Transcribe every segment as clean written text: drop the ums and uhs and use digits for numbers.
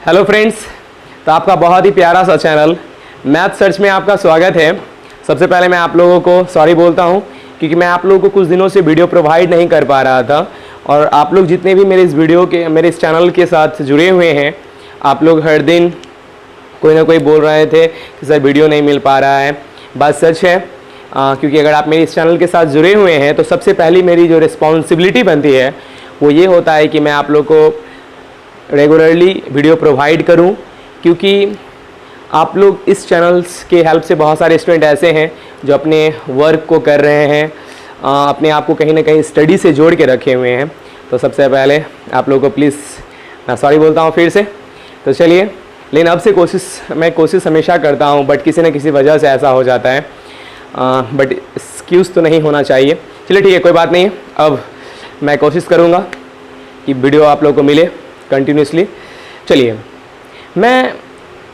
Hello friends, तो आपका बहुत ही प्यारा सा चैनल मैथ सर्च में आपका स्वागत है। सबसे पहले मैं आप लोगों को सॉरी बोलता हूं क्योंकि मैं आप लोगों को कुछ दिनों से वीडियो प्रोवाइड नहीं कर पा रहा था और आप लोग जितने भी मेरे इस चैनल के साथ जुड़े हुए हैं, आप लोग हर दिन कोई ना कोई बोल रहे थे कि सर वीडियो नहीं मिल पा रहा है। बात सच है क्योंकि अगर आप मेरे इस चैनल के साथ जुड़े हुए हैं तो सबसे पहली मेरी जो रिस्पॉन्सिबिलिटी बनती है वो ये होता है कि मैं आप लोग को रेगुलरली वीडियो प्रोवाइड करूं, क्योंकि आप लोग इस चैनल्स के हेल्प से बहुत सारे स्टूडेंट ऐसे हैं जो अपने वर्क को कर रहे हैं, अपने आप को कहीं ना कहीं स्टडी से जोड़ के रखे हुए हैं। तो सबसे पहले आप लोगों को प्लीज़ मैं सॉरी बोलता हूं फिर से। तो चलिए, लेकिन अब से मैं कोशिश हमेशा करता हूं, बट किसी न किसी वजह से ऐसा हो जाता है, बट एक्सक्यूज़ तो नहीं होना चाहिए। चलिए ठीक है, कोई बात नहीं है। अब मैं कोशिश करूँगा कि वीडियो आप लोगों को मिले कंटिन्यूसली। चलिए, मैं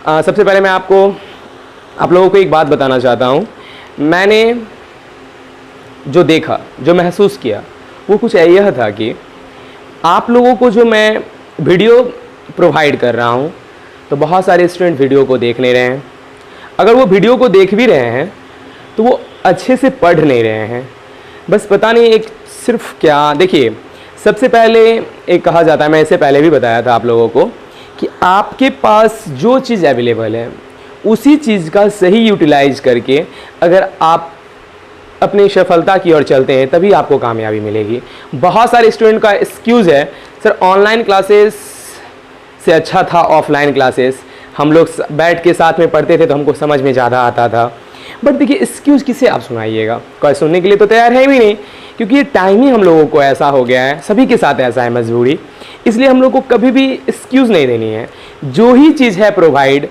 सबसे पहले मैं आप लोगों को एक बात बताना चाहता हूँ। मैंने जो देखा, जो महसूस किया, वो कुछ यह था कि आप लोगों को जो मैं वीडियो प्रोवाइड कर रहा हूँ तो बहुत सारे स्टूडेंट वीडियो को देख नहीं रहे हैं। अगर वो वीडियो को देख भी रहे हैं तो वो अच्छे से पढ़ नहीं रहे हैं। बस पता नहीं एक सिर्फ क्या, देखिए सबसे पहले एक कहा जाता है, मैं इससे पहले भी बताया था आप लोगों को, कि आपके पास जो चीज़ अवेलेबल है उसी चीज़ का सही यूटिलाइज करके अगर आप अपनी सफलता की ओर चलते हैं तभी आपको कामयाबी मिलेगी। बहुत सारे स्टूडेंट का एक्सक्यूज़ है, सर ऑनलाइन क्लासेस से अच्छा था ऑफलाइन क्लासेस, हम लोग बैठ के साथ में पढ़ते थे तो हमको समझ में ज़्यादा आता था। बट देखिए, एक्सक्यूज़ किसे आप सुनाइएगा, कोई सुनने के लिए तो तैयार है भी नहीं, क्योंकि ये टाइम ही हम लोगों को ऐसा हो गया है, सभी के साथ ऐसा है मजबूरी। इसलिए हम लोग को कभी भी एक्सक्यूज़ नहीं देनी है। जो ही चीज़ है प्रोवाइड,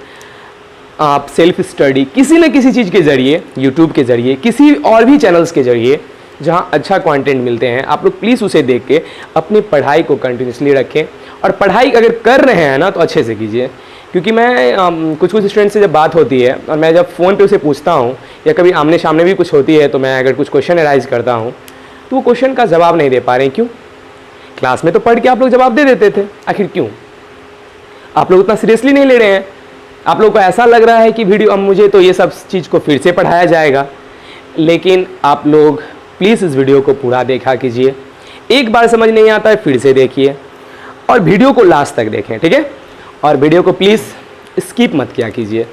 आप सेल्फ स्टडी किसी न किसी चीज़ के ज़रिए, यूट्यूब के ज़रिए, किसी और भी चैनल्स के ज़रिए जहाँ अच्छा कंटेंट मिलते हैं, आप लोग प्लीज़ उसे देख के अपनी पढ़ाई को कंटिन्यूसली रखें। और पढ़ाई अगर कर रहे हैं ना तो अच्छे से कीजिए, क्योंकि मैं कुछ स्टूडेंट से जब बात होती है और मैं जब फ़ोन पे उसे पूछता हूँ या कभी आमने सामने भी कुछ होती है, तो मैं अगर कुछ क्वेश्चन एराइज करता हूँ तो वो क्वेश्चन का जवाब नहीं दे पा रहे हैं। क्यों? क्लास में तो पढ़ के आप लोग जवाब दे देते थे, आखिर क्यों? आप लोग उतना सीरियसली नहीं ले रहे हैं। आप लोग को ऐसा लग रहा है कि वीडियो, अब मुझे तो ये सब चीज़ को फिर से पढ़ाया जाएगा। लेकिन आप लोग प्लीज़ इस वीडियो को पूरा देखा कीजिए। एक बार समझ नहीं आता है फिर से देखिए और वीडियो को लास्ट तक देखें, ठीक है? और वीडियो को प्लीज़ स्किप मत किया कीजिए।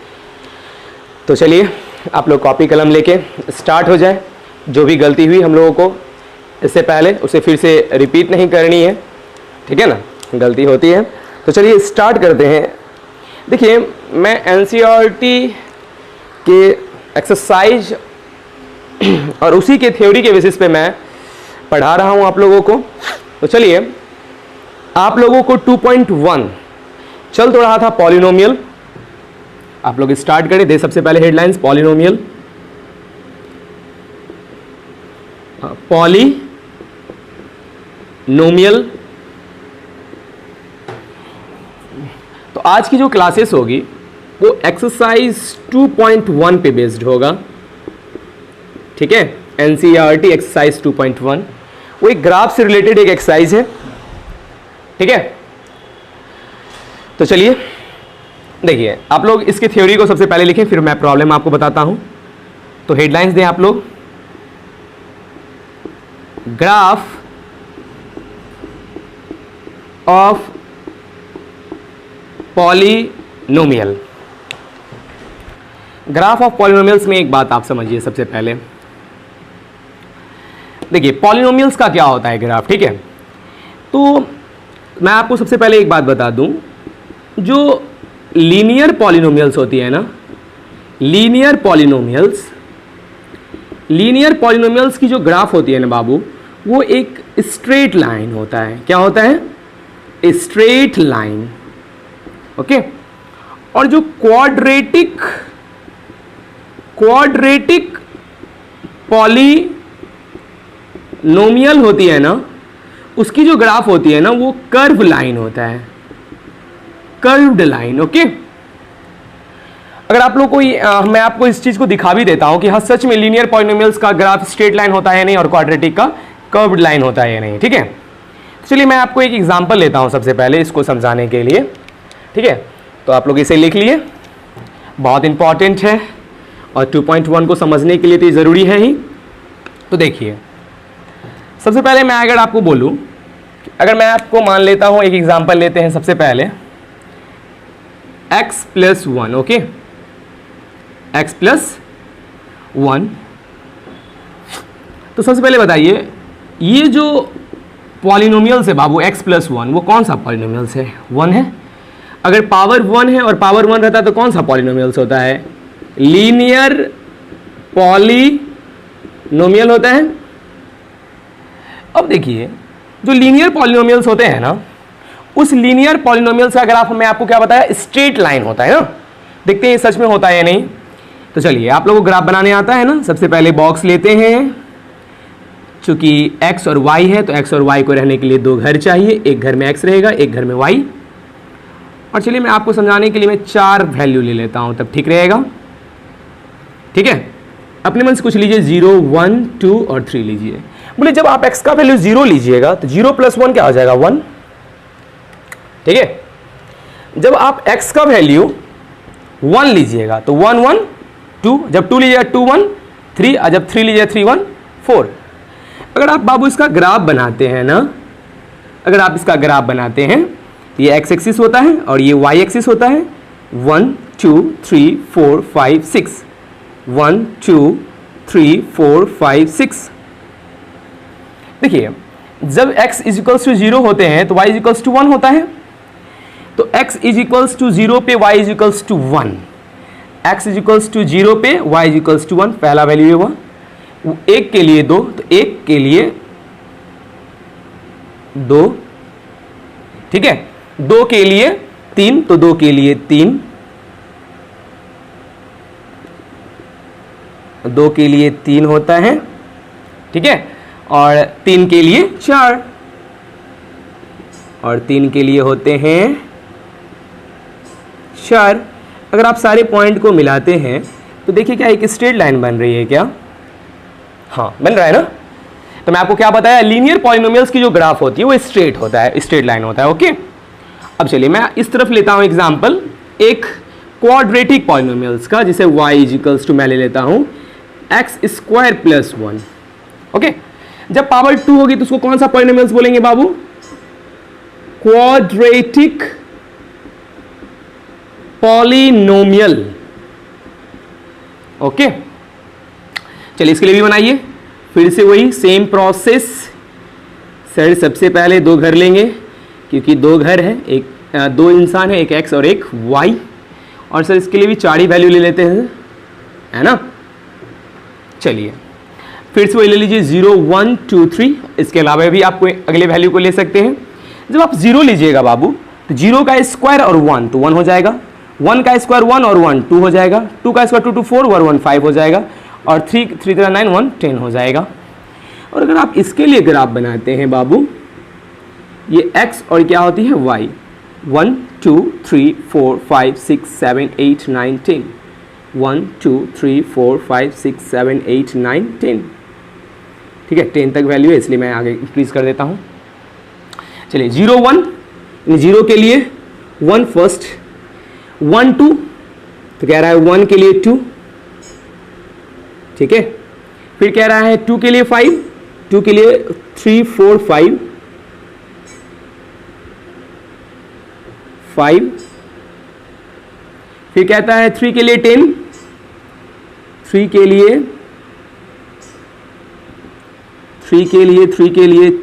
तो चलिए, आप लोग कॉपी कलम लेके स्टार्ट हो जाए। जो भी गलती हुई हम लोगों को इससे पहले उसे फिर से रिपीट नहीं करनी है, ठीक है ना? गलती होती है। तो चलिए स्टार्ट करते हैं। देखिए, मैं एनसीईआरटी के एक्सरसाइज और उसी के थ्योरी के बेसिस पे मैं पढ़ा रहा हूँ आप लोगों को। तो चलिए, आप लोगों को 2.1 चल तो रहा था पॉलिनोमियल। आप लोग स्टार्ट करें। दे सबसे पहले हेडलाइंस पॉलिनोमियल, पॉलिनोमियल। तो आज की जो क्लासेस होगी वो एक्सरसाइज 2.1 पे बेस्ड होगा, ठीक है? एनसीईआरटी एक्सरसाइज 2.1 वो एक ग्राफ से रिलेटेड एक एक्सरसाइज है, ठीक है? तो चलिए देखिए, आप लोग इसकी थ्योरी को सबसे पहले लिखें, फिर मैं प्रॉब्लम आपको बताता हूं। तो हेडलाइंस दें आप लोग, graph of polynomial. Graph of polynomials में एक बात आप समझिए सबसे पहले। देखिए, पॉलिनोमियल्स का क्या होता है ग्राफ, ठीक है? तो मैं आपको सबसे पहले एक बात बता दूं, जो लीनियर पॉलिनोमियल्स होती है ना, लीनियर पॉलिनोमियल्स की जो ग्राफ होती है ना बाबू, वो एक स्ट्रेट लाइन होता है। क्या होता है? Straight line, okay? और जो क्वाड्रेटिक पॉलिनोमियल होती है ना, उसकी जो ग्राफ होती है ना, वो कर्व लाइन होता है, कर्व्ड लाइन, ओके? अगर आप लोग को मैं आपको इस चीज को दिखा भी देता हूं कि हाँ सच में लीनियर पॉलिनोमियल्स का ग्राफ स्ट्रेट लाइन होता है नहीं और क्वाड्रेटिक का कर्व्ड लाइन होता है नहीं, ठीक है? चलिए मैं आपको एक एग्जांपल लेता हूं सबसे पहले इसको समझाने के लिए, ठीक है? तो आप लोग इसे लिख लिए, बहुत इंपॉर्टेंट है और 2.1 को समझने के लिए तो ये ज़रूरी है ही। तो देखिए, सबसे पहले मैं अगर आपको बोलूँ, अगर मैं आपको मान लेता हूँ, एक एग्जांपल लेते हैं सबसे पहले, x + 1, ओके, x + 1। तो सबसे पहले बताइए, ये जो पॉलिनोमियल्स है बाबू x + 1, वो कौन सा पॉलिनोमियल्स है? 1 है। अगर पावर 1 है और पावर 1 रहता है तो कौन सा पॉलिनोमियल्स होता है? लीनियर पॉलिनोमियल होता है। अब देखिए, जो लीनियर पॉलिनोमियल्स होते हैं ना, उस लीनियर पॉलिनोमियल का ग्राफ मैं आपको क्या बताया? स्ट्रेट लाइन होता है ना। देखते हैं ये सच में होता है या नहीं। तो चलिए, आप लोगों को ग्राफ बनाने आता है ना। सबसे पहले बॉक्स लेते हैं, चूंकि x और y है तो x और y को रहने के लिए 2 घर चाहिए, एक घर में x रहेगा, एक घर में y। और चलिए, मैं आपको समझाने के लिए मैं 4 वैल्यू ले लेता हूं, तब ठीक रहेगा। ठीक है, अपने मन से कुछ लीजिए, 0, 1, 2 और 3 लीजिए। बोले जब आप x का वैल्यू 0 लीजिएगा तो 0 + 1 क्या हो जाएगा? 1। ठीक है, जब आप x का वैल्यू 1 लीजिएगा तो 1, 1, 2, जब 2 लीजिएगा 2, 1, 3, और जब 3 लीजिएगा 3, 1, 4। अगर आप बाबू इसका ग्राफ बनाते हैं ना, अगर आप इसका ग्राफ बनाते हैं, ये x एक्सिस होता है और ये y एक्सिस होता है। 1, 2, 3, 4, 5, 6, 1, 2, 3, 4, 5, 6। देखिए, जब x = 0 होते हैं तो y = 1 होता है। तो x = 0 पे y = 1, x = 0 पे y = 1, पहला वैल्यू है वो। एक के लिए 2, तो एक के लिए 2, ठीक है, 2 के लिए 3, तो 2 के लिए 3, 2 के लिए 3 होता है, ठीक है, और 3 के लिए 4, और 3 के लिए होते हैं 4। अगर आप सारे पॉइंट को मिलाते हैं तो देखिए क्या एक स्ट्रेट लाइन बन रही है क्या? हाँ, बन रहा है ना। तो मैं आपको क्या बताया, लीनियर पॉलिनोमियल्स की जो ग्राफ होती है वो स्ट्रेट होता है, स्ट्रेट लाइन होता है। ओके, अब चलिए मैं इस तरफ लेता हूं एग्जांपल, एक क्वाड्रेटिक पॉलिनोमियल्स का, जिसे y = मैं ले लेता हूं x² + 1। ओके, जब पावर 2 होगी तो उसको कौन सा पॉलिनोमियल्स बोलेंगे बाबू? Quadratic polynomial. ओके, चलिए इसके लिए भी बनाइए, फिर से वही सेम प्रोसेस। सर सबसे पहले 2 घर लेंगे, क्योंकि 2 घर है, एक 2 इंसान है, एक x और एक y। और सर इसके लिए भी 4 ही वैल्यू ले लेते हैं, है ना। चलिए फिर से वही ले लीजिए, 0, 1, 2, 3। इसके अलावा भी आपको अगले वैल्यू को ले सकते हैं। जब आप 0 लीजिएगा बाबू तो 0 का स्क्वायर और 1 तो 1 हो जाएगा, 1 का स्क्वायर 1 और 1 2 हो जाएगा, 2 का स्क्वायर 2, 2, 4 और 1 5 हो जाएगा, और 3, 3, 9, 1 10 हो जाएगा। और अगर आप इसके लिए ग्राफ बनाते हैं बाबू, ये x और क्या होती है y, 1, 2, 3, 4, 5, 6, 7, 8, 9, 10, 1, 2, 3, 4, 5, 6, 7, 8, 9, 10। ठीक है, 10 तक वैल्यू है, इसलिए मैं आगे इंक्रीज कर देता हूँ। चलिए 0, 1, 0 के लिए 1 फर्स्ट, 1, 2 तो कह रहा है 1 के लिए 2, ठीक है, फिर कह रहा है 2 के लिए 5, 2 के लिए 3, 4, 5, 5, फिर कहता है 3 के लिए 10, 3 के लिए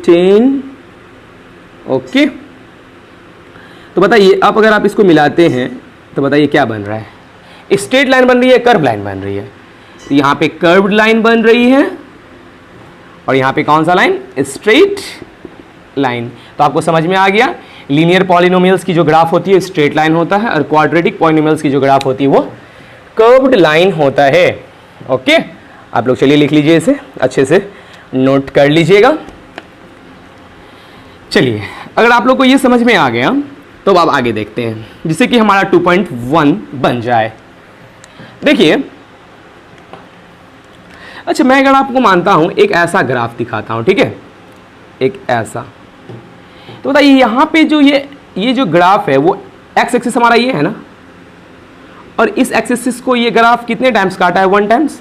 10। ओके, तो बताइए अब अगर आप इसको मिलाते हैं तो बताइए क्या बन रहा है? स्ट्रेट लाइन बन रही है, कर्व लाइन बन रही है। तो यहाँ पे कर्व्ड लाइन बन रही है और यहाँ पे कौन सा लाइन? Straight line. तो आपको समझ में आ गया, लीनियर पॉलिनोमियल्स की जो ग्राफ होती है स्ट्रेट लाइन होता है, और क्वाड्रेटिक पॉलिनोमियल्स की जो ग्राफ होती है वो कर्व्ड लाइन होता है। ओके, आप लोग चलिए लिख लीजिए, इसे अच्छे से नोट कर लीजिएगा। चलिए अगर आप लोग को ये समझ में आ गया तो अब आगे देखते हैं, जिससे कि हमारा 2.1 बन जाए। देखिए, अच्छा मैं अगर आपको मानता हूं एक ऐसा ग्राफ दिखाता हूं, ठीक है, एक ऐसा, तो बताइए यहाँ पे जो ये जो ग्राफ है वो x एक्सिस हमारा ये है ना, और इस एक्सिस को ये ग्राफ कितने टाइम्स काटा है? 1 टाइम्स।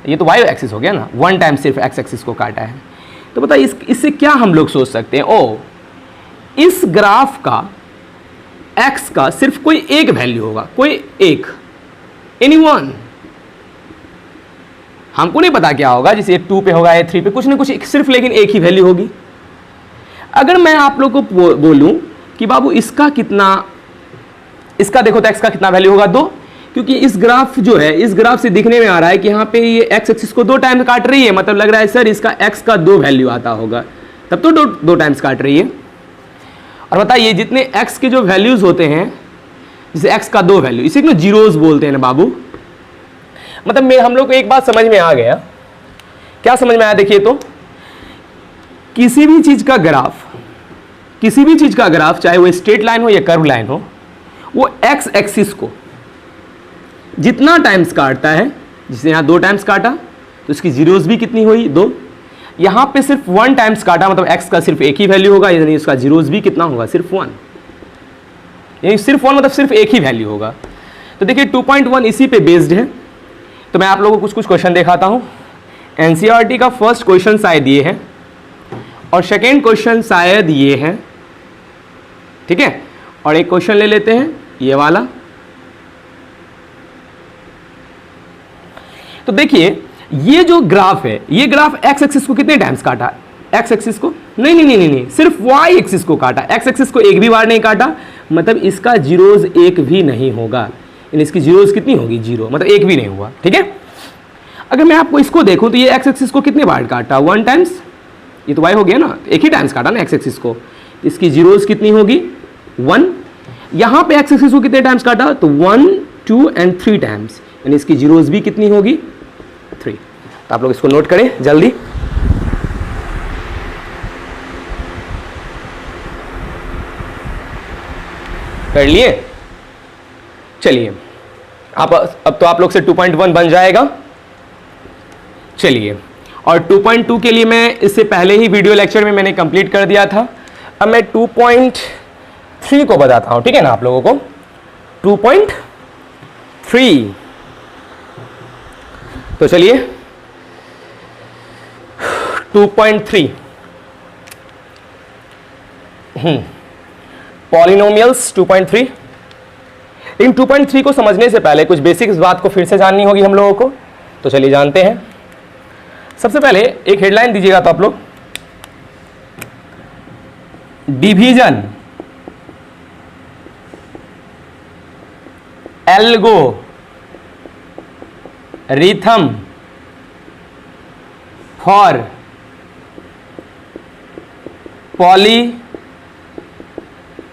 ये तो वाई एक्सिस हो गया ना, 1 टाइम सिर्फ एक्स एक्सिस को काटा है। तो बताइए इससे क्या हम लोग सोच सकते हैं? ओ, इस ग्राफ का एक्स का सिर्फ कोई एक वैल्यू होगा, कोई एक, एनी वन। हमको नहीं पता क्या होगा, जैसे 2 पे होगा या 3 पे, कुछ ना कुछ सिर्फ लेकिन एक ही वैल्यू होगी। अगर मैं आप लोग को बोलूं कि बाबू इसका कितना, इसका देखो तो एक्स का कितना वैल्यू होगा? 2, क्योंकि इस ग्राफ जो है, इस ग्राफ से दिखने में आ रहा है कि यहाँ पे ये एक्स एक्सिस को 2 टाइम काट रही है, मतलब लग रहा है सर इसका एक्स का 2 वैल्यू आता होगा, तब तो 2 टाइम्स काट रही है। और बताइए जितने एक्स के जो वैल्यूज होते हैं, जैसे एक्स का 2 वैल्यू, इसे जीरोस बोलते हैं ना बाबू। मतलब हम लोग को एक बात समझ में आ गया, क्या समझ में आया? देखिए तो किसी भी चीज का ग्राफ, चाहे वो स्ट्रेट लाइन हो या कर्व लाइन हो, वो एक्स एक्सिस को जितना टाइम्स काटता है, जिसे यहां 2 टाइम्स काटा तो इसकी जीरोस भी कितनी हुई? 2। यहां पे सिर्फ 1 टाइम्स काटा, मतलब एक्स का सिर्फ एक ही वैल्यू होगा, यानी उसका जीरोस भी कितना होगा? सिर्फ 1। यानी सिर्फ 1 मतलब सिर्फ एक ही वैल्यू होगा। तो देखिए 2.1 इसी पे बेस्ड है। तो मैं आप लोगों को कुछ क्वेश्चन दिखाता हूं। एनसीईआरटी का फर्स्ट क्वेश्चन शायद ये है और सेकेंड क्वेश्चन शायद ये है, ठीक है। और एक क्वेश्चन ले लेते हैं ये वाला। तो देखिए ये जो ग्राफ है, ये ग्राफ एक्स एक्सिस को कितने टाइम्स काटा? एक्स एक्सिस को नहीं, सिर्फ वाई एक्सिस को काटा। एक्स एक्सिस को एक भी बार नहीं काटा, मतलब इसका जीरोस एक भी नहीं होगा। इसकी जीरोस कितनी होगी? 0, मतलब एक भी नहीं हुआ, ठीक है। अगर मैं आपको इसको देखूं तो ये एक्स एक्सिस को कितने बार काटा? 1 टाइम्स। ये तो वाई हो गया ना, एक ही टाइम्स काटा ना एक्स एक्सिस को, इसकी जीरोस कितनी होगी? 1। यहां पे एक्स एक्सिस को कितने टाइम्स काटा? तो 1, 2 एंड 3 टाइम्स, यानी इसकी जीरोस भी कितनी होगी? 3। तो आप लोग इसको नोट करें जल्दी। कर लिए? चलिए अब तो आप लोग से 2.1 बन जाएगा। चलिए, और 2.2 के लिए मैं इससे पहले ही वीडियो लेक्चर में मैंने कंप्लीट कर दिया था। अब मैं 2.3 को बताता हूं, ठीक है ना आप लोगों को। 2.3, तो चलिए 2.3 पॉलिनोमियल्स 2.3। लेकिन 2.3 को समझने से पहले कुछ बेसिक इस बात को फिर से जाननी होगी हम लोगों को। तो चलिए जानते हैं। सबसे पहले एक हेडलाइन दीजिएगा तो आप लोग, division algorithm for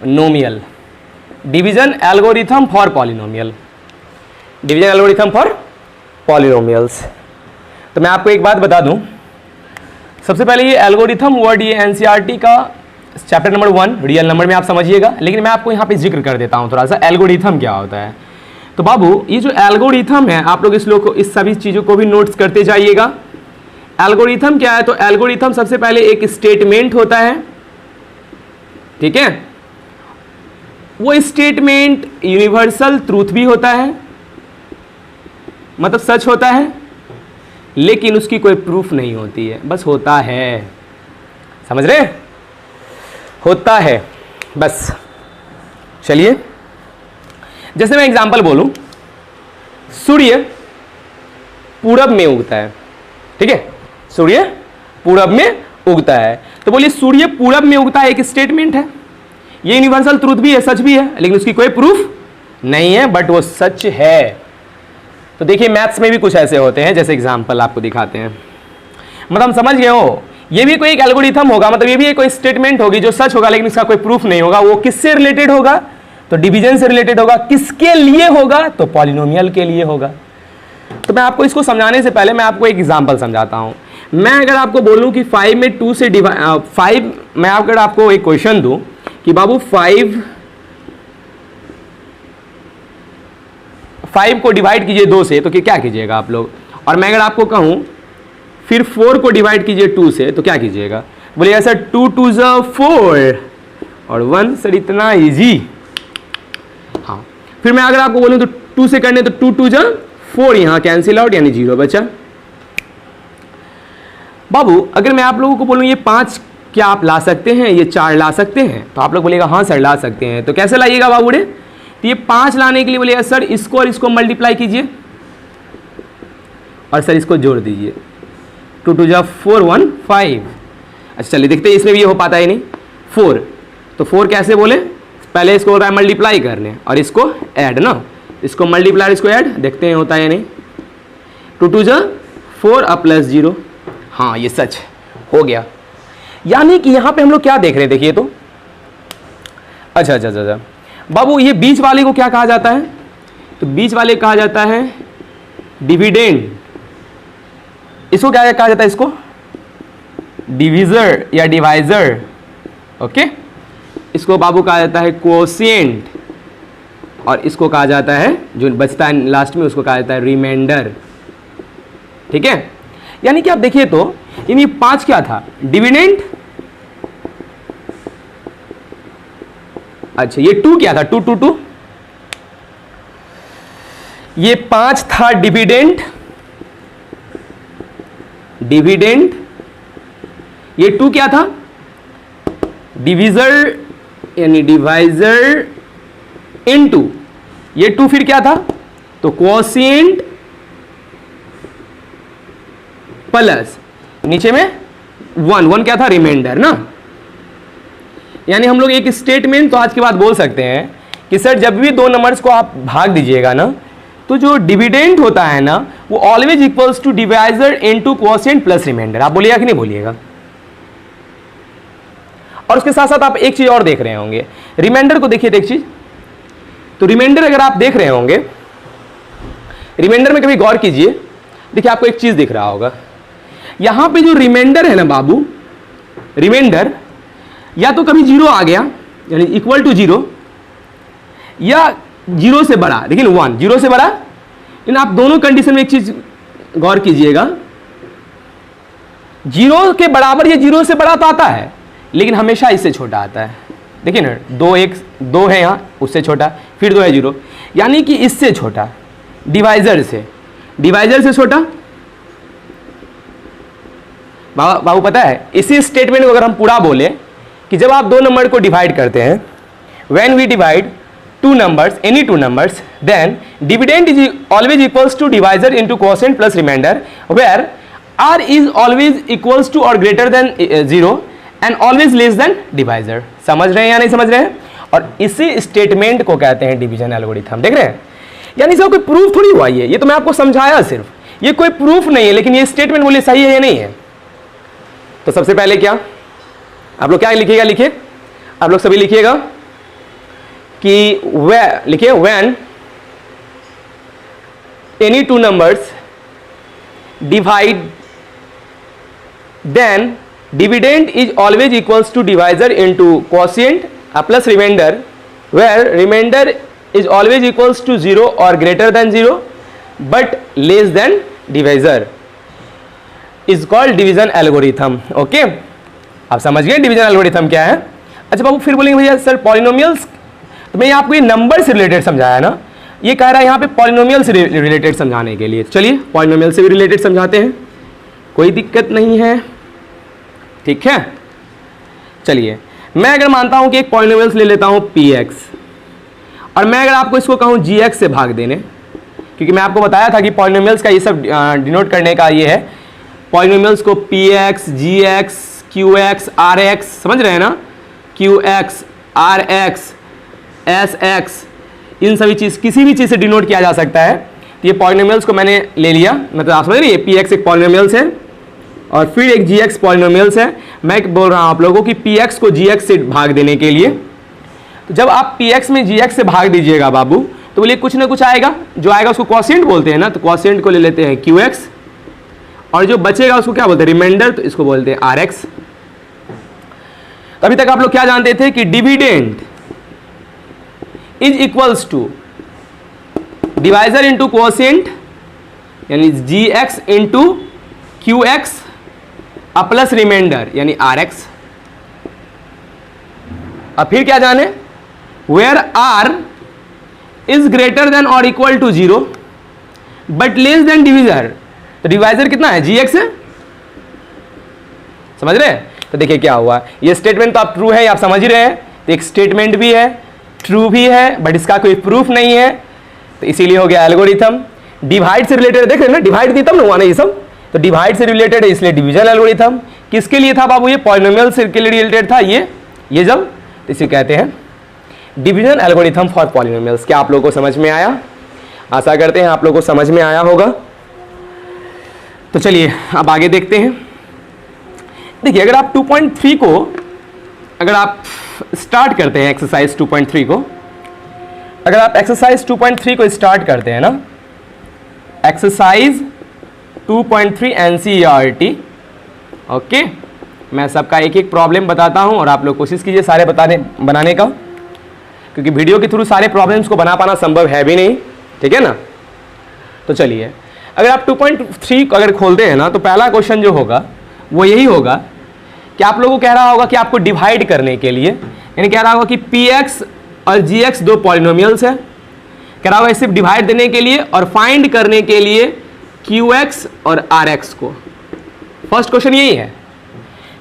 polynomial. Division algorithm for polynomial, division algorithm for polynomials. तो मैं आपको एक बात बता दूं, सबसे पहले ये एल्गोरिथम वर्ड, ये एनसीईआरटी का चैप्टर नंबर 1 रियल नंबर में आप समझिएगा, लेकिन मैं आपको यहाँ पे जिक्र कर देता हूँ थोड़ा सा एल्गोरिथम क्या होता है। तो बाबू ये जो एल्गोरिथम है, आप लोग इस सभी चीज़ों को भी नोट्स करते जाइएगा। एल्गोरिथम क्या है? तो एल्गोरिथम सबसे पहले एक स्टेटमेंट होता है, ठीक है। वो स्टेटमेंट यूनिवर्सल ट्रूथ भी होता है, मतलब सच होता है, लेकिन उसकी कोई प्रूफ नहीं होती है, बस होता है। समझ रहे? होता है बस। चलिए, जैसे मैं एग्जांपल बोलूं, सूर्य पूरब में उगता है, ठीक है। सूर्य पूरब में उगता है, तो बोलिए सूर्य पूरब में उगता है एक स्टेटमेंट है, ये यूनिवर्सल ट्रूथ भी है, सच भी है, लेकिन उसकी कोई प्रूफ नहीं है, बट वो सच है। तो देखिए मैथ्स में भी कुछ ऐसे होते हैं, जैसे एग्जांपल आपको दिखाते हैं। मतलब हम समझ गए हो, ये भी कोई एक एल्गोरिथम होगा, मतलब ये भी कोई स्टेटमेंट होगी जो सच होगा, लेकिन इसका कोई प्रूफ नहीं होगा। वो किससे रिलेटेड होगा? तो डिवीजन से रिलेटेड होगा। किसके लिए होगा? तो पॉलिनोमियल के लिए होगा। तो मैं आपको इसको समझाने से पहले मैं आपको एक एग्जांपल समझाता हूं। मैं अगर आपको बोलूं कि 5 में 2 से डिवाइड 5, मैं अगर आपको एक क्वेश्चन दूं कि बाबू 5 को डिवाइड कीजिए 2 से, तो क्या कीजिएगा आप लोग? और मैं अगर आपको कहूं फिर 4 को डिवाइड कीजिए 2 से, तो क्या कीजिएगा? बोलिएगा सर 2 2 4 और 1। सर इतना इजी। हाँ, फिर मैं अगर आपको बोलूं तो 2 से करने तो 2 2 जा 4, यहां कैंसिल आउट यानी 0 बचा। बाबू अगर मैं आप लोगों को बोलूं ये 5 क्या आप ला सकते हैं, ये 4 ला सकते हैं, तो आप लोग बोलेगा हाँ सर ला सकते हैं। तो कैसे लाइएगा बाबूड़े, तो ये 5 लाने के लिए बोलेगा सर इसको और इसको मल्टीप्लाई कीजिए और सर इसको जोड़ दीजिए, 2 2 जा 4 1 5। अच्छा चलिए देखते हैं इसमें भी ये हो पाता है नहीं। 4 तो 4 कैसे बोले, पहले इसको हो रहा है मल्टीप्लाई करने और इसको ऐड ना, इसको मल्टीप्लाई इसको ऐड, देखते हैं होता है या नहीं। 2 2 जा 4 और प्लस 0, हाँ ये सच हो गया। यानी कि यहां पे हम लोग क्या देख रहे हैं देखिए तो, अच्छा अच्छा अच्छा बाबू ये बीच वाले को क्या कहा जाता है, तो बीच वाले कहा जाता है डिविडेंड, इसको क्या कहा जाता है, इसको डिविजर या डिवाइजर, ओके। इसको बाबू कहा जाता है कोशिएंट और इसको कहा जाता है जो बचता है लास्ट में उसको कहा जाता है रिमाइंडर, ठीक है। यानी कि आप देखिए तो यानी 5 क्या था, डिविडेंड, अच्छा ये 2 क्या था, 2 2 2, ये 5 था डिविडेंड, डिविडेंड, ये 2 क्या था डिविजर यानी डिवाइजर इनटू, ये 2 फिर क्या था तो क्वोशिएंट प्लस नीचे में 1 1 क्या था रिमाइंडर ना। यानी हम लोग एक स्टेटमेंट तो आज के बाद बोल सकते हैं कि सर जब भी 2 नंबर्स को आप भाग दीजिएगा ना तो जो डिविडेंड होता है ना वो always equals to divisor into quotient plus remainder, आप बोलिएगा कि नहीं बोलिएगा। और उसके साथ साथ आप एक चीज और देख रहे होंगे, रिमाइंडर को देखिए एक चीज, तो रिमाइंडर अगर आप देख रहे होंगे, रिमाइंडर में कभी गौर कीजिए, देखिए आपको एक चीज दिख रहा होगा, यहां पे जो रिमाइंडर है ना बाबू, रिमाइंडर या तो कभी 0 आ गया यानी इक्वल टू 0 या 0 से बड़ा, लेकिन 1 0 से बड़ा। लेकिन आप दोनों कंडीशन में एक चीज गौर कीजिएगा, 0 के बराबर या 0 से बड़ा तो आता है लेकिन हमेशा इससे छोटा आता है। देखिए ना 2 है यहाँ, उससे छोटा, फिर 2 है 0, यानी कि इससे छोटा, डिवाइजर से छोटा। बाबू पता है इसी स्टेटमेंट को अगर हम पूरा बोले कि जब आप 2 नंबर को डिवाइड करते हैं, when we divide 2 numbers, any 2 numbers, then dividend is always equals to divisor into quotient plus remainder, where r is always equals to or greater than 0 and always less than divisor। समझ रहे हैं या नहीं समझ रहे हैं। और इसी स्टेटमेंट को कहते हैं डिवीजन एल्गोरिथम। देख रहे हैं, यानी इसका कोई प्रूफ थोड़ी हुआ, ये तो मैं आपको समझाया सिर्फ, ये कोई प्रूफ नहीं है, लेकिन ये स्टेटमेंट बोलिए सही है या नहीं है। तो सबसे पहले क्या आप लोग क्या लिखिएगा, लिखिए आप लोग सभी लिखिएगा कि लिखिए when any 2 numbers divide then dividend is always equals to divisor into quotient plus remainder, where remainder is always equals to 0 or greater than 0 but less than divisor, is called division algorithm। Okay आप समझ गए division algorithm क्या है। अच्छा बाबू फिर बोलेंगे भैया sir polynomials, तो मैं आपको ये नंबर से रिलेटेड समझाया ना, ये कह रहा है यहाँ पे पॉलिनोमियल से रिलेटेड समझाने के लिए। चलिए पॉलिनोमियल से भी रिलेटेड समझाते हैं, कोई दिक्कत नहीं है, ठीक है। चलिए मैं अगर मानता हूँ कि एक पॉलिनोमियल ले लेता हूँ px, और मैं अगर आपको इसको कहूँ gx से भाग देने, क्योंकि मैं आपको बताया था कि पॉलिनोमियल्स का ये सब डिनोट करने का ये है, पॉलिनोमियल्स को px, gx, qx, rx, समझ रहे हैं ना, qx, rx, sx, इन सभी चीज किसी भी चीज से डिनोट किया जा सकता है। तो ये पॉलिनोमियल्स को मैंने ले लिया, मतलब आप समझ रहे हैं px एक पॉलिनोमियल्स है और फिर एक gx पॉलिनोमियल्स है। मैं बोल रहा हूं आप लोगों को कि px को gx से भाग देने के लिए, तो जब आप px में gx से भाग दीजिएगा बाबू, तो बोलिए कुछ ना कुछ आएगा, जो आएगा उसको क्वोशिएंट बोलते हैं ना, तो क्वोशिएंट को ले लेते हैं qx, और जो बचेगा उसको क्या बोलते हैं रिमाइंडर, तो इसको बोलते हैं rx। अभी तक आप लोग क्या जानते थे कि dividend is equals to divisor into quotient यानी gx into qx plus remainder यानी rx। अब फिर क्या जाने, where r is greater than और equal to 0 but less than divisor, तो डिवाइजर कितना है, gx है, समझ रहे हैं। तो देखिए क्या हुआ, ये स्टेटमेंट तो आप ट्रू है, आप समझ ही रहे हैं, तो एक स्टेटमेंट भी है, ट्रू भी है, बट इसका कोई प्रूफ नहीं है, तो इसीलिए हो गया एल्गोरिथम। डिवाइड से रिलेटेड देख रहे हैं ना, डिवाइड थी तब ना हुआ ना ये सब, तो डिवाइड से रिलेटेड है इसलिए डिवीजन एल्गोरिथम। किसके लिए था बाबू, ये पॉलिनोमियल्स के लिए रिलेटेड था ये जब, तो इसे कहते हैं डिवीजन एल्गोरिथम फॉर पॉलिनोमियल्स। क्या आप लोगों को समझ में आया, आशा करते हैं आप लोगों को समझ में आया होगा। तो चलिए अब आगे देखते हैं। देखिए अगर आप 2.3 को अगर आप स्टार्ट करते हैं एक्सरसाइज 2.3 को, अगर आप एक्सरसाइज 2.3 को स्टार्ट करते हैं ना, एक्सरसाइज 2.3 NCERT, ओके, मैं सबका एक एक प्रॉब्लम बताता हूं और आप लोग कोशिश कीजिए सारे बनाने का, क्योंकि वीडियो के थ्रू सारे प्रॉब्लम्स को बना पाना संभव है भी नहीं, ठीक है ना। तो चलिए अगर आप 2.3 को अगर खोलते हैं ना, तो पहला क्वेश्चन जो होगा वो यही होगा कि आप लोगों को कह रहा होगा कि आपको डिवाइड करने के लिए, यानी कह रहा होगा कि px और gx दो पॉलिनोमियल्स है, कह रहा होगा सिर्फ डिवाइड देने के लिए और फाइंड करने के लिए qx और rx को। फर्स्ट क्वेश्चन यही है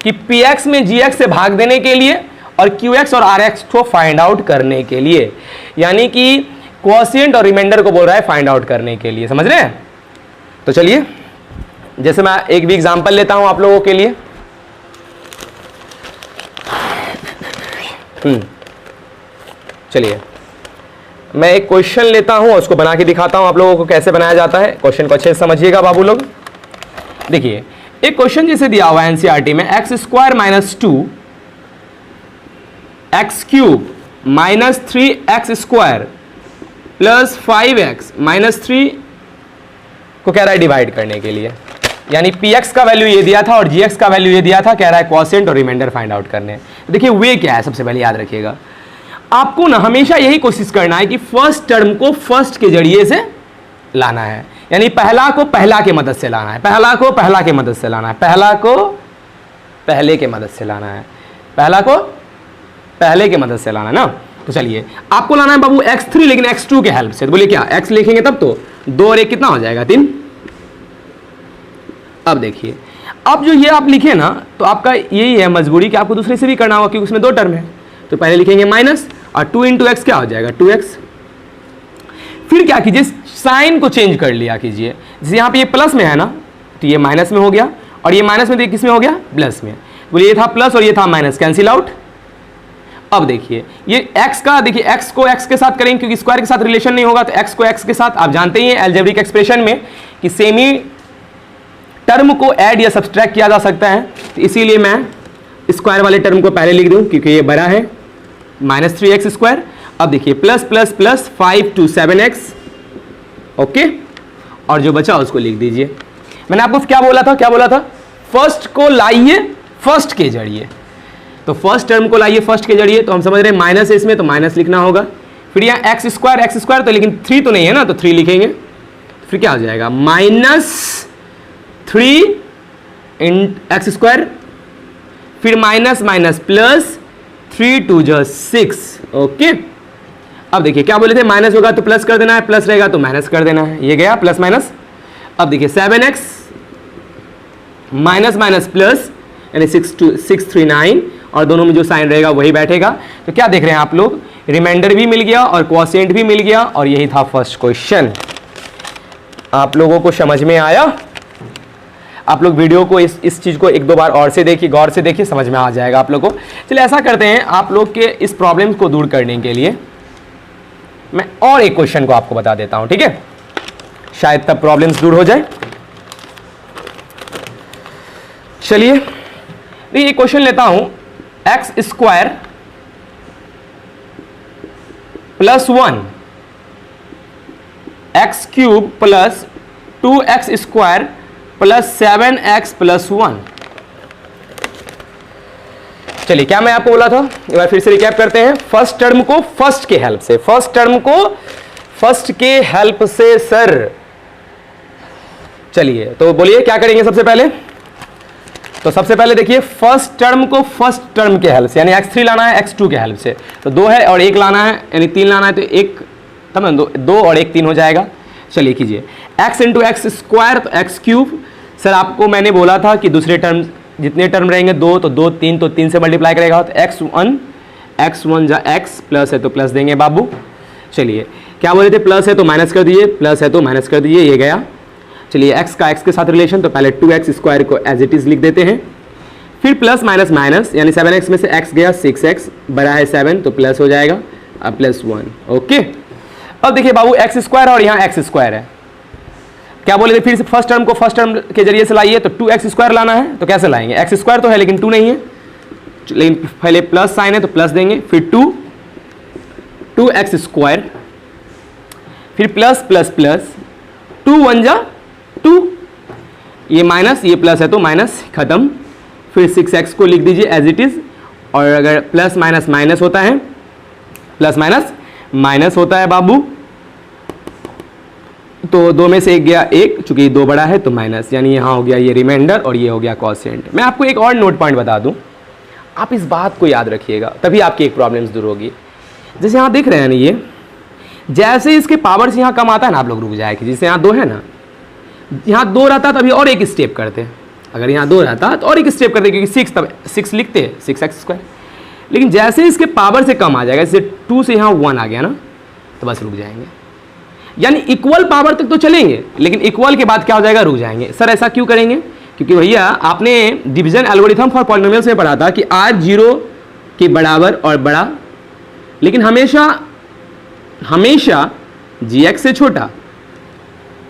कि px में gx से भाग देने के लिए और qx और rx को फाइंड आउट करने के लिए, यानी कि क्वोशिएंट और रिमाइंडर को बोल रहा है फाइंड आउट करने के लिए, समझ रहे हैं। तो चलिए जैसे मैं एक भी एग्जांपल लेता हूं आप लोगों के लिए। चलिए मैं एक क्वेश्चन लेता हूं और उसको बना के दिखाता हूं आप लोगों को कैसे बनाया जाता है। क्वेश्चन को अच्छे से समझिएगा बाबू लोग। देखिए एक क्वेश्चन जैसे दिया हुआ है एनसीईआरटी में, x² minus 2 x³ minus 3x² plus 5x minus 3 को कह रहा है डिवाइड करने के लिए, यानी px का वैल्यू ये दिया था और gx का वैल्यू ये दिया था, कह रहा है क्वोशिएंट और रिमाइंडर फाइंड आउट करने। देखिए वे क्या है, सबसे पहले याद रखिएगा, आपको ना हमेशा यही कोशिश करना है कि फर्स्ट टर्म को फर्स्ट के जरिए से लाना है, यानी पहला को पहला के मदद से लाना है, पहला को पहला के मदद से लाना है, पहला को पहले के मदद से लाना है, पहला को पहले के मदद से लाना है ना। तो चलिए आपको लाना है बाबू x3, लेकिन x2 के हेल्प से। तो बोलिए क्या, x लिखेंगे तब तो 2 और 1 कितना हो जाएगा 3। अब देखिए अब जो ये आप लिखे ना, तो आपका यही है मजबूरी कि आपको दूसरे से भी करना होगा क्योंकि उसमें 2 टर्म है। तो पहले लिखेंगे माइनस और 2 इंटू एक्स क्या हो जाएगा 2x। फिर क्या कीजिए, साइन को चेंज कर लिया कीजिए, जैसे यहाँ पे ये प्लस में है ना, तो ये माइनस में हो गया, और ये माइनस में किस में हो गया, प्लस में। बोलिए ये था प्लस और ये था माइनस, कैंसिल आउट। अब देखिए ये x का, देखिए x को x के साथ करेंगे क्योंकि स्क्वायर के साथ रिलेशन नहीं होगा, तो x को x के साथ, आप जानते ही हैं अलजेब्रिक एक्सप्रेशन में कि सेमी टर्म को ऐड या सब्सट्रैक्ट किया जा सकता है, तो इसीलिए मैं स्क्वायर वाले टर्म को पहले लिख दूं क्योंकि ये बड़ा है, माइनस 3x²। अब देखिए plus plus plus 5 to 7x, okay, और जो बचा उसको लिख दीजिए। मैंने आपको क्या बोला था, फर्स्ट को लाइए फर्स्ट के जरिए, तो फर्स्ट टर्म को लाइए फर्स्ट के जरिए, तो हम समझ रहे हैं माइनस है इसमें, तो माइनस लिखना होगा। फिर यहाँ x² तो लेकिन 3 तो नहीं है ना, तो 3 लिखेंगे, तो फिर क्या हो जाएगा माइनस 3 x², फिर माइनस माइनस प्लस 3 2 6, ओके। अब देखिए क्या बोले थे, माइनस होगा तो प्लस कर देना है, प्लस रहेगा तो माइनस कर देना है, ये गया प्लस माइनस। अब देखिए 7x माइनस माइनस प्लस, यानी 6 3 9, और दोनों में जो साइन रहेगा वही बैठेगा। तो क्या देख रहे हैं आप लोग, रिमाइंडर भी मिल गया और क्वोशिएंट भी मिल गया, और यही था फर्स्ट क्वेश्चन। आप लोगों को समझ में आया? आप लोग वीडियो को इस चीज़ को 1-2 बार और से देखिए, गौर से देखिए, समझ में आ जाएगा आप लोगों को। चलिए ऐसा करते हैं, आप लोग के इस प्रॉब्लम को दूर करने के लिए मैं और एक क्वेश्चन को आपको बता देता हूं, ठीक है, शायद तब प्रॉब्लम्स दूर हो जाए। चलिए ये क्वेश्चन लेता हूं, x² plus 1 x³ plus 2x² plus 7x plus 1। चलिए क्या मैं आपको बोला था, एक बार फिर से रिकैप करते हैं। फर्स्ट टर्म को फर्स्ट के हेल्प से, फर्स्ट टर्म को फर्स्ट के हेल्प से सर। चलिए तो बोलिए क्या करेंगे सबसे पहले, तो सबसे पहले देखिए फर्स्ट टर्म को फर्स्ट टर्म के हेल्प से, यानी x3 लाना है x2 के हेल्प से, तो 2 है और 1 लाना है, यानी 3 लाना है, तो 1 तब ना 2 और 1 3 हो जाएगा। चलिए कीजिए x इंटू एक्स स्क्वायर तो एक्स क्यूब। सर आपको मैंने बोला था कि दूसरे टर्म जितने टर्म रहेंगे 2 तो 2 3 तो 3 से मल्टीप्लाई करेगा तो x1 जा x प्लस है तो प्लस देंगे बाबू। चलिए क्या बोले थे, प्लस है तो माइनस कर दीजिए, प्लस है तो माइनस कर दीजिए, ये गया। चलिए x का x के साथ रिलेशन, तो पहले 2x स्क्वायर को एज इट इज लिख देते हैं, फिर प्लस माइनस माइनस यानी 7x में से x गया 6x बड़ा है 7 तो प्लस हो जाएगा अब +1। ओके अब देखिए बाबू x स्क्वायर और यहाँ x स्क्वायर है, क्या बोले थे फिर से फर्स्ट टर्म को फर्स्ट टर्म के जरिए से लाइए, तो 2x स्क्वायर लाना है तो कैसे लाएंगे, x स्क्वायर तो है लेकिन 2 नहीं है, लेकिन पहले प्लस साइन है तो प्लस देंगे, फिर 2x स्क्वायर, फिर प्लस प्लस प्लस 2 1 जा 2, ये माइनस ये प्लस है तो माइनस खत्म, फिर 6x को लिख दीजिए एज इट इज, और अगर प्लस माइनस माइनस होता है, प्लस माइनस माइनस होता है बाबू, तो 2 में से 1 गया 1, चूंकि 2 बड़ा है तो माइनस, यानी यहाँ हो गया ये रिमाइंडर और ये हो गया कोसेंट। मैं आपको एक और नोट पॉइंट बता दूं, आप इस बात को याद रखिएगा तभी आपकी एक प्रॉब्लम्स दूर होगी। जैसे यहाँ देख रहे हैं ना, ये जैसे इसके पावर से यहाँ कम आता है ना, आप लोग रुक जाए कि जैसे यहाँ 2 है ना, यहाँ 2 रहता तभी और एक स्टेप करते, अगर यहाँ 2 रहता तो और एक स्टेप करते क्योंकि 6 तब 6 लिखते हैं 6x स्क्वायर, लेकिन जैसे इसके पावर से कम आ जाएगा, जैसे 2 से यहाँ 1 आ गया ना तो बस रुक जाएंगे, यानी इक्वल पावर तक तो चलेंगे लेकिन इक्वल के बाद क्या हो जाएगा, रुक जाएंगे। सर ऐसा क्यों करेंगे, क्योंकि भैया आपने डिवीजन एल्गोरिथम फॉर पॉलिनोमियल्स में पढ़ा था कि r 0 के बराबर और बड़ा, लेकिन हमेशा हमेशा gx से छोटा,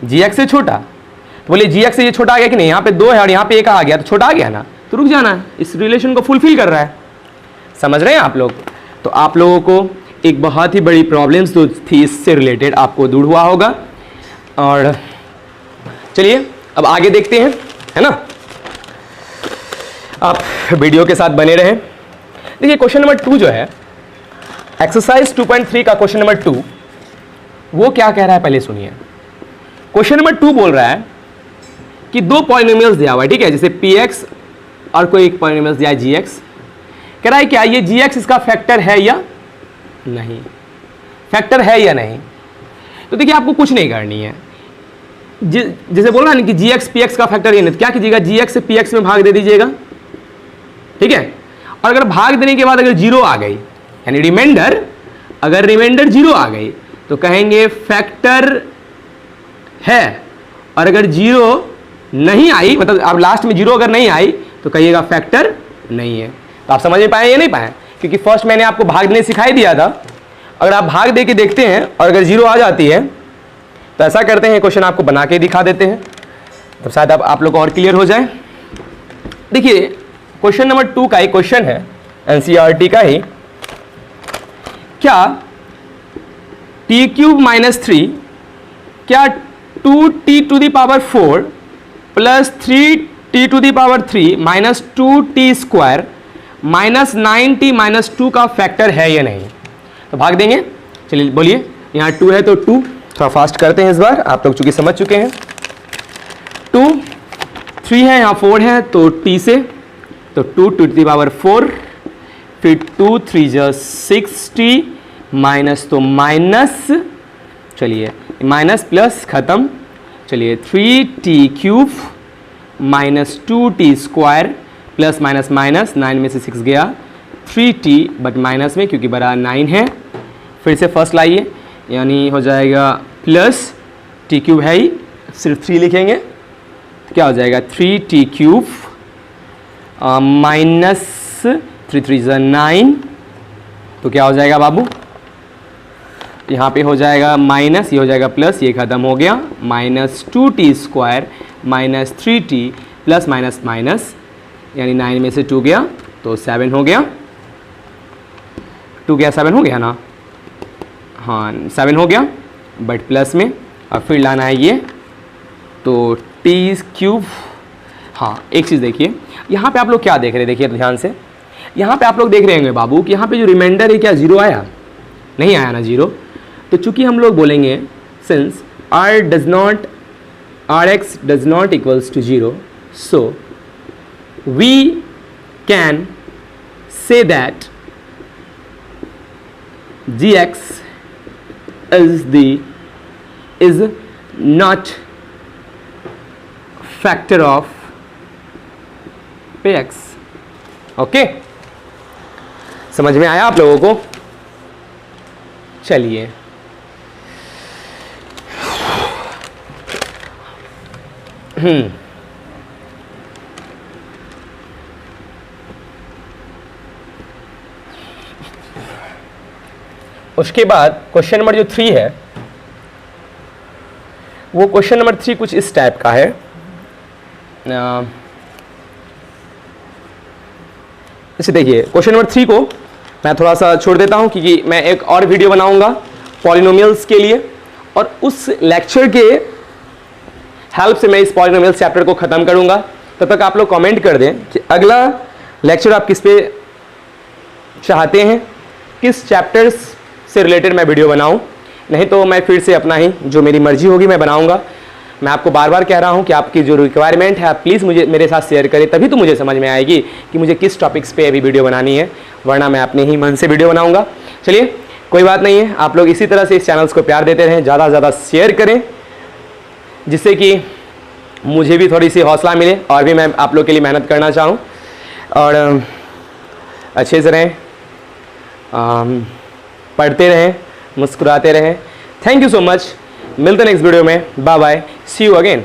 gx से छोटा, तो बोले gx से ये छोटा आ गया कि नहीं, यहाँ पे 2 है और यहाँ पे 1 आ गया तो छोटा आ गया ना, तो रुक जाना है, इस रिलेशन को फुलफिल कर रहा है। समझ रहे हैं आप लोग, तो आप लोगों को एक बहुत ही बड़ी प्रॉब्लम्स जो थी इससे रिलेटेड आपको दूर हुआ होगा। और चलिए अब आगे देखते हैं, है ना, आप वीडियो के साथ बने रहें। देखिए क्वेश्चन नंबर 2 जो है एक्सरसाइज 2.3 का क्वेश्चन नंबर 2, वो क्या कह रहा है पहले सुनिए। क्वेश्चन नंबर 2 बोल रहा है कि 2 पॉलिनोमियल्स दिया हुआ है, ठीक है, जैसे px और कोई एक पॉलिनोमियल्स दिया है gx, कह रहा है क्या ये gx इसका फैक्टर है या नहीं, फैक्टर है या नहीं। तो देखिए आपको कुछ नहीं करनी है, जैसे बोल रहा है ना कि gx px का फैक्टर ये नहीं, तो क्या कीजिएगा, gx से px में भाग दे दीजिएगा, ठीक है, और अगर भाग देने के बाद अगर 0 आ गई यानी रिमाइंडर, अगर रिमाइंडर 0 आ गई तो कहेंगे फैक्टर है, और अगर 0 नहीं आई, मतलब आप लास्ट में 0 अगर नहीं आई तो कहिएगा फैक्टर नहीं है। तो आप समझ में पाए या नहीं पाए, क्योंकि फर्स्ट मैंने आपको भाग देने सिखाई दिया था, अगर आप भाग दे के देखते हैं और अगर 0 आ जाती है तो ऐसा करते हैं क्वेश्चन आपको बना के दिखा देते हैं, तो शायद आप लोग को और क्लियर हो जाए। देखिए क्वेश्चन नंबर 2 का एक क्वेश्चन है एनसीईआरटी का ही, क्या t³ - 3 क्या 2t⁴ plus 3t⁻³ minus 2t² minus 9t minus 2 का फैक्टर है या नहीं। तो भाग देंगे, चलिए बोलिए, यहाँ 2 है तो 2, थोड़ा फास्ट करते हैं इस बार, आप लोग चूंकि समझ चुके हैं। 2 3 है, यहाँ 4 है तो t से, तो 2t⁴, फिर 2 3 जा 6t माइनस तो माइनस, चलिए माइनस प्लस खत्म, चलिए 3t³ minus 2t² plus minus minus, 9 में से 6 गया 3t, बट माइनस में क्योंकि बड़ा 9 है, फिर से फर्स्ट लाइए, यानी हो जाएगा प्लस t³ है ही, सिर्फ 3 लिखेंगे तो क्या हो जाएगा 3t³ माइनस 3 3 जा 9, तो क्या हो जाएगा बाबू, यहाँ पे हो जाएगा माइनस, ये हो जाएगा प्लस, ये खत्म हो गया, minus 2t² minus 3t plus minus minus, यानी 9 में से 2 गया तो 7 हो गया, 2 गया 7 हो गया ना, हाँ 7 हो गया, बट प्लस में, और फिर लाना है ये तो t³। हाँ एक चीज़ देखिए, यहाँ पे आप लोग क्या देख रहे हैं, देखिए ध्यान से, यहाँ पे आप लोग देख रहे होंगे बाबू कि यहाँ पे जो रिमाइंडर है क्या 0 आया, नहीं आया ना 0, तो चूंकि हम लोग बोलेंगे since rx does not equals to 0, so we can say that gx is not factor of px. Okay, समझ में आया आप लोगों को? चलिए उसके बाद क्वेश्चन नंबर जो 3 है, वो क्वेश्चन नंबर 3 कुछ इस टाइप का है। इसे देखिए, क्वेश्चन नंबर 3 को मैं थोड़ा सा छोड़ देता हूं क्योंकि मैं एक और वीडियो बनाऊंगा पॉलिनोमियल्स के लिए, और उस लेक्चर के हेल्प से मैं इस पॉलिनोमियल्स चैप्टर को ख़त्म करूंगा। तब तक आप लोग कमेंट कर दें कि अगला लेक्चर आप किस पे चाहते हैं, किस चैप्टर्स से रिलेटेड मैं वीडियो बनाऊं। नहीं तो मैं फिर से अपना ही जो मेरी मर्जी होगी मैं बनाऊंगा। मैं आपको बार बार कह रहा हूं कि आपकी जो रिक्वायरमेंट है आप प्लीज़ मुझे मेरे साथ शेयर करें, तभी तो मुझे समझ में आएगी कि मुझे किस टॉपिक्स पे अभी वीडियो बनानी है, वरना मैं अपने ही मन से वीडियो बनाऊंगा। चलिए कोई बात नहीं है, आप लोग इसी तरह से इस चैनल्स को प्यार देते रहें, ज़्यादा से ज़्यादा शेयर करें, जिससे कि मुझे भी थोड़ी सी हौसला मिले और भी मैं आप लोग के लिए मेहनत करना चाहूँ और अच्छे से रहें, पढ़ते रहें, मुस्कुराते रहें। Thank you so much. मिलते हैं नेक्स्ट वीडियो में। Bye bye, see you again.